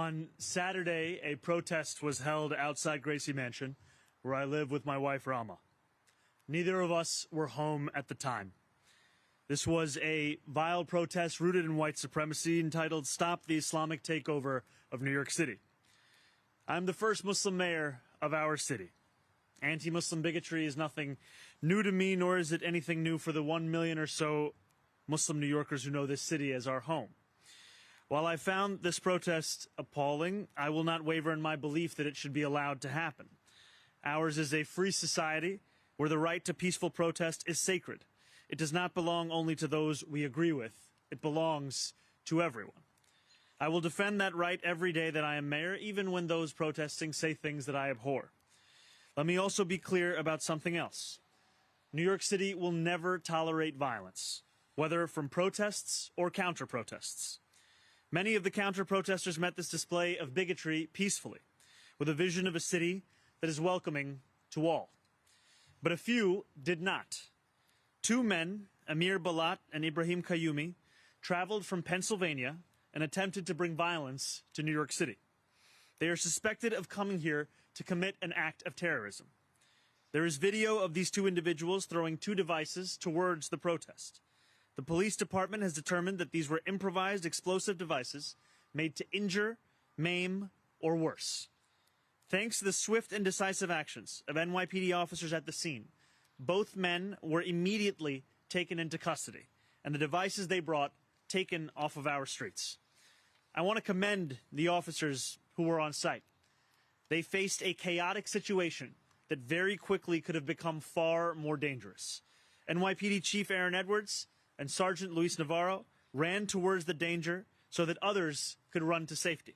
On Saturday, a protest was held outside Gracie Mansion, where I live with my wife, Rama. Neither of us were home at the time. This was a vile protest rooted in white supremacy entitled Stop the Islamic Takeover of New York City. I'm the first Muslim mayor of our city. Anti-Muslim bigotry is nothing new to me, nor is it anything new for the 1 million or so Muslim New Yorkers who know this city as our home. While I found this protest appalling, I will not waver in my belief that it should be allowed to happen. Ours is a free society where the right to peaceful protest is sacred. It does not belong only to those we agree with. It belongs to everyone. I will defend that right every day that I am mayor, even when those protesting say things that I abhor. Let me also be clear about something else. New York City will never tolerate violence, whether from protests or counter-protests. Many of the counter-protesters met this display of bigotry peacefully, with a vision of a city that is welcoming to all. But a few did not. Two men, Amir Balat and Ibrahim Kayumi, traveled from Pennsylvania and attempted to bring violence to New York City. They are suspected of coming here to commit an act of terrorism. There is video of these two individuals throwing two devices towards the protest. The police department has determined that these were improvised explosive devices made to injure, maim, or worse. Thanks to the swift and decisive actions of NYPD officers at the scene, both men were immediately taken into custody, and the devices they brought taken off of our streets. I want to commend the officers who were on site. They faced a chaotic situation that very quickly could have become far more dangerous. NYPD Chief Aaron Edwards and Sergeant Luis Navarro ran towards the danger so that others could run to safety.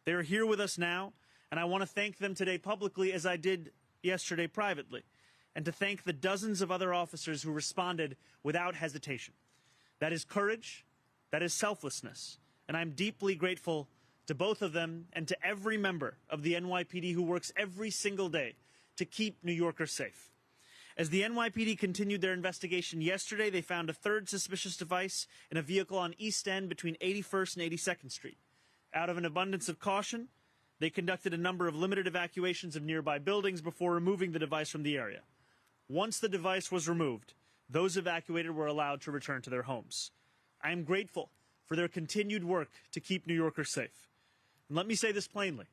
They are here with us now, and I want to thank them today publicly as I did yesterday privately, and to thank the dozens of other officers who responded without hesitation. That is courage, that is selflessness, and I'm deeply grateful to both of them and to every member of the NYPD who works every single day to keep New Yorkers safe. As the NYPD continued their investigation yesterday, they found a third suspicious device in a vehicle on East End between 81st and 82nd Street. Out of an abundance of caution, they conducted a number of limited evacuations of nearby buildings before removing the device from the area. Once the device was removed, those evacuated were allowed to return to their homes. I am grateful for their continued work to keep New Yorkers safe. And let me say this plainly.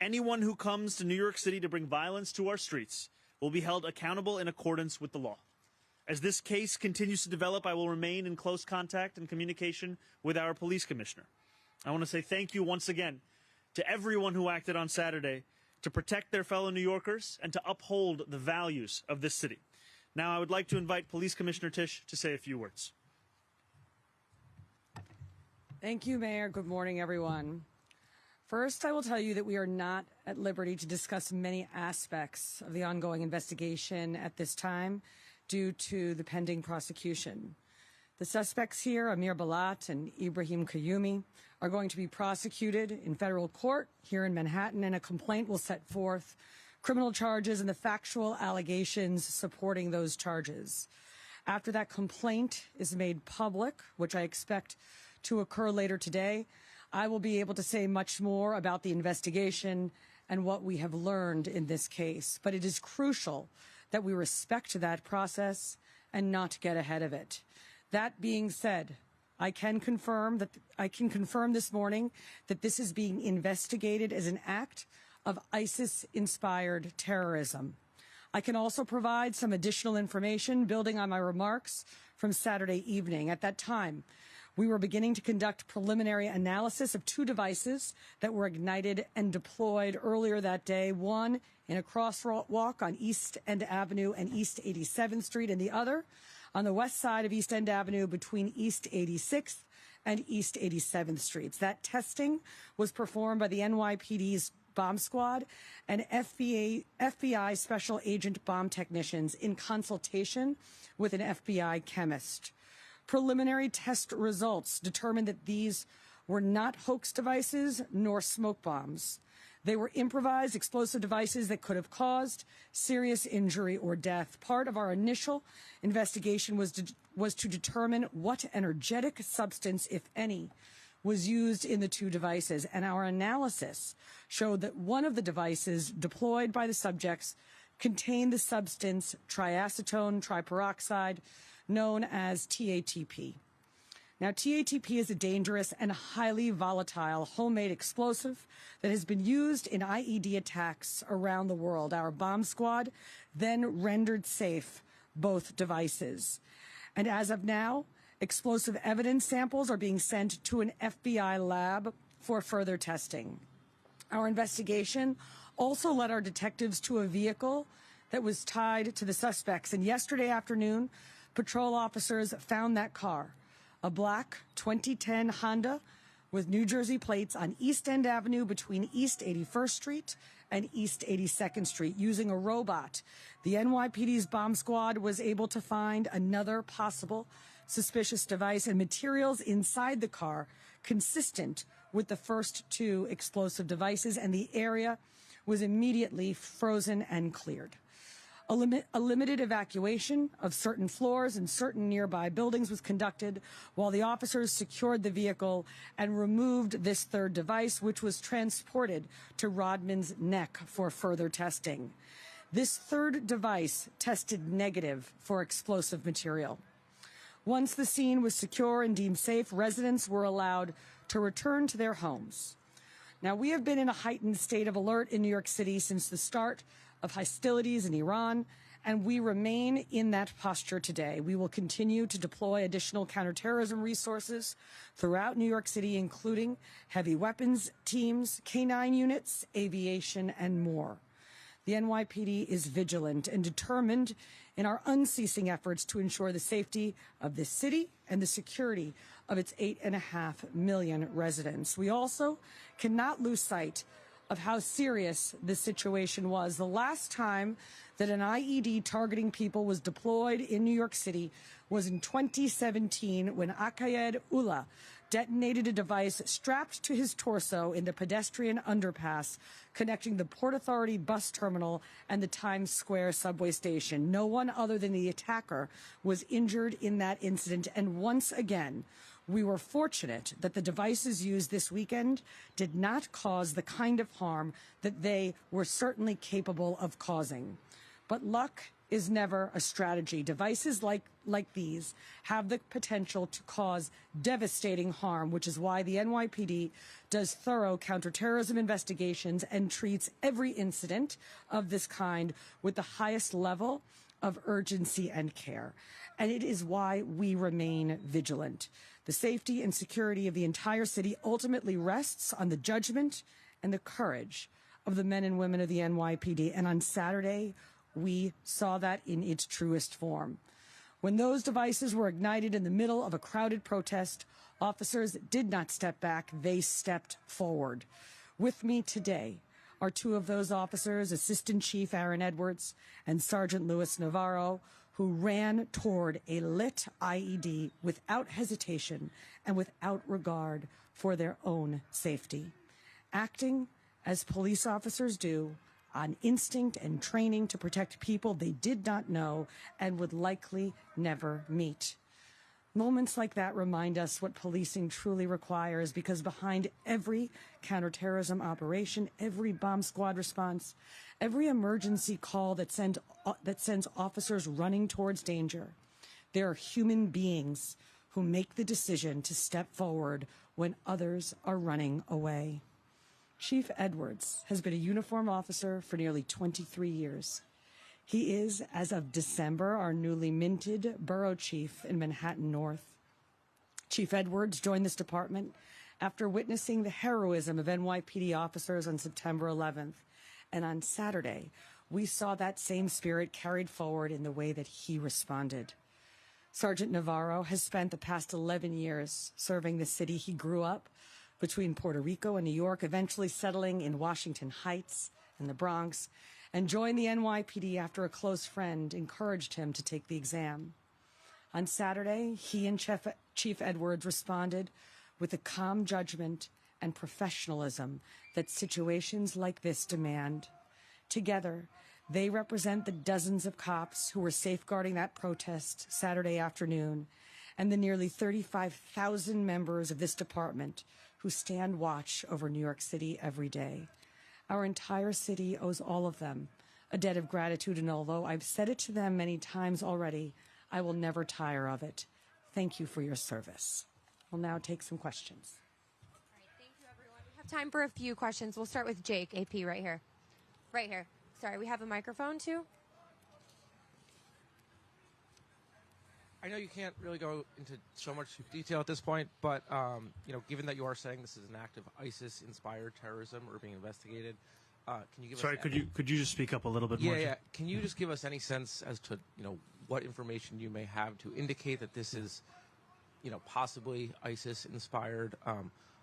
Anyone who comes to New York City to bring violence to our streets will be held accountable in accordance with the law. As this case continues to develop, I will remain in close contact and communication with our police commissioner. I want to say thank you once again to everyone who acted on Saturday to protect their fellow New Yorkers and to uphold the values of this city. Now I would like to invite Police Commissioner Tisch to say a few words. Thank you, Mayor. Good morning, everyone. First, I will tell you that we are not at liberty to discuss many aspects of the ongoing investigation at this time due to the pending prosecution. The suspects here, Amir Balat and Ibrahim Kayumi, are going to be prosecuted in federal court here in Manhattan, and a complaint will set forth criminal charges and the factual allegations supporting those charges. After that complaint is made public, which I expect to occur later today, I will be able to say much more about the investigation and what we have learned in this case. But it is crucial that we respect that process and not get ahead of it. That being said, I can confirm this morning that this is being investigated as an act of ISIS-inspired terrorism. I can also provide some additional information building on my remarks from Saturday evening. At that time, we were beginning to conduct preliminary analysis of two devices that were ignited and deployed earlier that day, one in a crosswalk on East End Avenue and East 87th Street, and the other on the west side of East End Avenue between East 86th and East 87th Streets. That testing was performed by the NYPD's bomb squad and FBI Special Agent bomb technicians in consultation with an FBI chemist. Preliminary test results determined that these were not hoax devices nor smoke bombs. They were improvised explosive devices that could have caused serious injury or death. Part of our initial investigation was to determine what energetic substance, if any, was used in the two devices, and our analysis showed that one of the devices deployed by the subjects contained the substance triacetone triperoxide, known as TATP. Now, TATP is a dangerous and highly volatile homemade explosive that has been used in IED attacks around the world. Our bomb squad then rendered safe both devices. And as of now, explosive evidence samples are being sent to an FBI lab for further testing. Our investigation also led our detectives to a vehicle that was tied to the suspects. And yesterday afternoon, patrol officers found that car, a black 2010 Honda with New Jersey plates on East End Avenue between East 81st Street and East 82nd Street. Using a robot, the NYPD's bomb squad was able to find another possible suspicious device and materials inside the car consistent with the first two explosive devices, and the area was immediately frozen and cleared. A limited evacuation of certain floors and certain nearby buildings was conducted while the officers secured the vehicle and removed this third device, which was transported to Rodman's neck for further testing. This third device tested negative for explosive material. Once the scene was secure and deemed safe, residents were allowed to return to their homes. Now, we have been in a heightened state of alert in New York City since the start of hostilities in Iran, and we remain in that posture today. We will continue to deploy additional counterterrorism resources throughout New York City, including heavy weapons teams, K-9 units, aviation, and more. The NYPD is vigilant and determined in our unceasing efforts to ensure the safety of this city and the security of its 8.5 million residents. We also cannot lose sight of how serious this situation was. The last time that an IED targeting people was deployed in New York City was in 2017 when Akayed Ullah detonated a device strapped to his torso in the pedestrian underpass connecting the Port Authority bus terminal and the Times Square subway station. No one other than the attacker was injured in that incident, and once again, we were fortunate that the devices used this weekend did not cause the kind of harm that they were certainly capable of causing. But luck is never a strategy. Devices like these have the potential to cause devastating harm, which is why the NYPD does thorough counterterrorism investigations and treats every incident of this kind with the highest level of urgency and care. And it is why we remain vigilant. The safety and security of the entire city ultimately rests on the judgment and the courage of the men and women of the NYPD. And on Saturday, we saw that in its truest form. When those devices were ignited in the middle of a crowded protest, officers did not step back, they stepped forward. With me today are two of those officers, Assistant Chief Aaron Edwards and Sergeant Louis Navarro, who ran toward a lit IED without hesitation and without regard for their own safety, acting as police officers do on instinct and training to protect people they did not know and would likely never meet. Moments like that remind us what policing truly requires, because behind every counterterrorism operation, every bomb squad response, every emergency call that sends officers running towards danger, there are human beings who make the decision to step forward when others are running away. Chief Edwards has been a uniformed officer for nearly 23 years. He is, as of December, our newly minted borough chief in Manhattan North. Chief Edwards joined this department after witnessing the heroism of NYPD officers on September 11th. And on Saturday, we saw that same spirit carried forward in the way that he responded. Sergeant Navarro has spent the past 11 years serving the city he grew up between Puerto Rico and New York, eventually settling in Washington Heights and the Bronx, and joined the NYPD after a close friend encouraged him to take the exam. On Saturday, he and Chief Edwards responded with the calm judgment and professionalism that situations like this demand. Together, they represent the dozens of cops who were safeguarding that protest Saturday afternoon, and the nearly 35,000 members of this department who stand watch over New York City every day. Our entire city owes all of them a debt of gratitude, and although I've said it to them many times already, I will never tire of it. Thank you for your service. We'll now take some questions. All right, thank you, everyone. We have time for a few questions. We'll start with Jake, AP, right here. Right here. Sorry, we have a microphone, too? I know you can't really go into so much detail at this point, but given that you are saying this is an act of ISIS-inspired terrorism or being investigated, can you give us? Sorry, could you just speak up a little bit more? Yeah. Can you just give us any sense as to what information you may have to indicate that this is, possibly ISIS-inspired?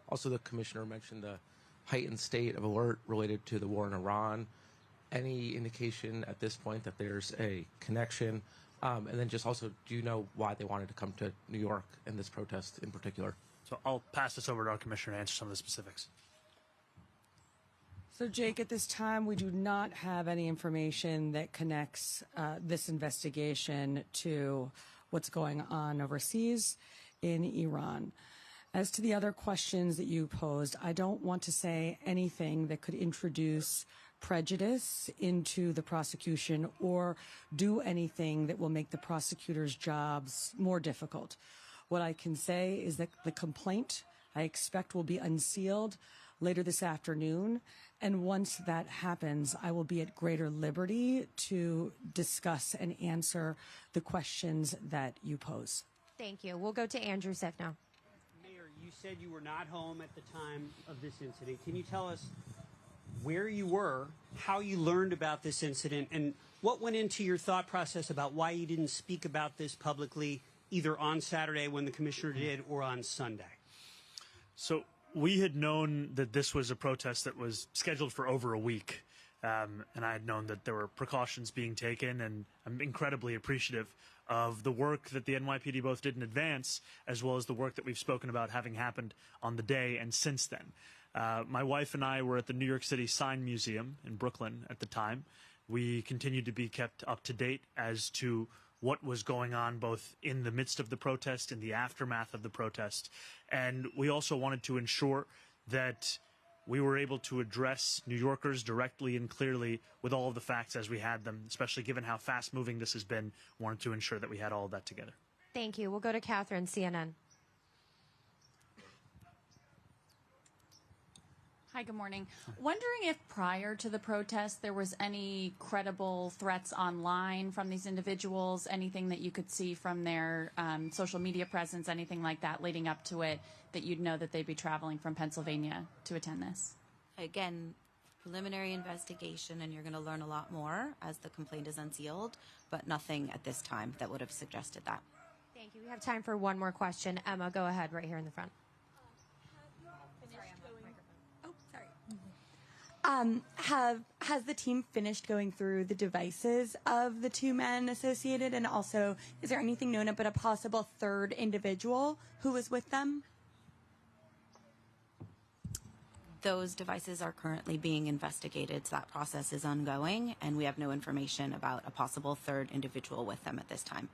Also, the commissioner mentioned the heightened state of alert related to the war in Iran. Any indication at this point that there's a connection? And then just also, do you know why they wanted to come to New York in this protest in particular? So I'll pass this over to our commissioner to answer some of the specifics. So, Jake, at this time, we do not have any information that connects this investigation to what's going on overseas in Iran. As to the other questions that you posed, I don't want to say anything that could introduce prejudice into the prosecution or do anything that will make the prosecutors' jobs more difficult. What I can say is that the complaint, I expect, will be unsealed later this afternoon. And once that happens, I will be at greater liberty to discuss and answer the questions that you pose. Thank you. We'll go to Andrew Sif now. Mayor, you said you were not home at the time of this incident. Can you tell us where you were, how you learned about this incident, and what went into your thought process about why you didn't speak about this publicly either on Saturday when the commissioner did or on Sunday? So we had known that this was a protest that was scheduled for over a week, and I had known that there were precautions being taken, and I'm incredibly appreciative of the work that the NYPD both did in advance, as well as the work that we've spoken about having happened on the day and since then. My wife and I were at the New York City Sign Museum in Brooklyn at the time. We continued to be kept up to date as to what was going on both in the midst of the protest, in the aftermath of the protest. And we also wanted to ensure that we were able to address New Yorkers directly and clearly with all of the facts as we had them, especially given how fast-moving this has been. Wanted to ensure that we had all of that together. Thank you. We'll go to Catherine, CNN. Hi, good morning. Wondering if prior to the protest there was any credible threats online from these individuals, anything that you could see from their social media presence, anything like that leading up to it, that you'd know that they'd be traveling from Pennsylvania to attend this? Again, preliminary investigation, and you're going to learn a lot more as the complaint is unsealed, but nothing at this time that would have suggested that. Thank you. We have time for one more question. Emma, go ahead right here in the front. Has the team finished going through the devices of the two men associated? And also, is there anything known about a possible third individual who was with them? Those devices are currently being investigated, so that process is ongoing, and we have no information about a possible third individual with them at this time.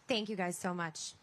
Thank you guys so much.